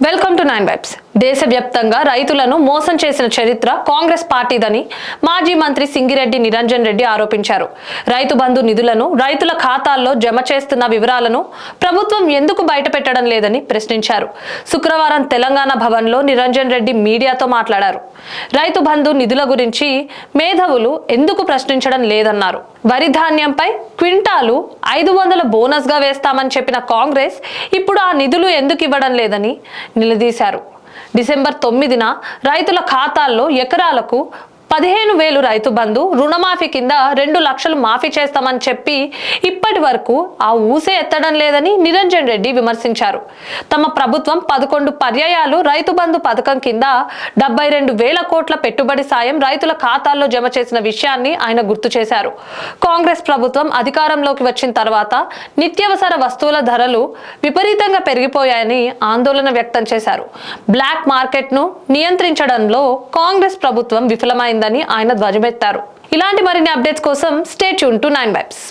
Welcome to 9 vibes. దేశవ్యాప్తంగా రైతులను మోసం చేసిన చరిత్ర కాంగ్రెస్ పార్టీదని మాజీ మంత్రి సింగిరెడ్డి నిరంజన్ రెడ్డి ఆరోపించారు. రైతు బంధు నిధులను రైతుల ఖాతాల్లో జమ చేస్తున్న వివరాలను ప్రభుత్వం ఎందుకు బయటపెట్టడం లేదని ప్రశ్నించారు. శుక్రవారం తెలంగాణ భవన్లో నిరంజన్ రెడ్డి మీడియాతో మాట్లాడారు. రైతు బంధు నిధుల గురించి మేధావులు ఎందుకు ప్రశ్నించడం లేదన్నారు. వరి ధాన్యంపై క్వింటాలు 500 బోనస్ గా వేస్తామని చెప్పిన కాంగ్రెస్ ఇప్పుడు ఆ నిధులు ఎందుకు ఇవ్వడం లేదని నిలదీశారు. డిసెంబర్ 9న రైతుల ఖాతాల్లో ఎకరాలకు 15,000 రైతు బంధు రుణమాఫీ కింద 2 లక్షలు మాఫీ చేస్తామని చెప్పి ఇప్పటి వరకు ఆ ఊసే ఎత్తడం లేదని నిరంజన్ రెడ్డి విమర్శించారు. తమ ప్రభుత్వం 11 పర్యాయాలు రైతు బంధు పథకం కింద 72,000 కోట్ల పెట్టుబడి సాయం రైతుల ఖాతాల్లో జమ చేసిన విషయాన్ని ఆయన గుర్తు చేశారు. కాంగ్రెస్ ప్రభుత్వం అధికారంలోకి వచ్చిన తర్వాత నిత్యావసర వస్తువుల ధరలు విపరీతంగా పెరిగిపోయాయని ఆందోళన వ్యక్తం చేశారు. బ్లాక్ మార్కెట్ ను నియంత్రించడంలో కాంగ్రెస్ ప్రభుత్వం విఫలమైంది ఆయన ధ్వజమెత్తారు. ఇలాంటి మరిన్ని అప్డేట్స్ కోసం స్టే ట్యూన్ టు 9 వైబ్స్.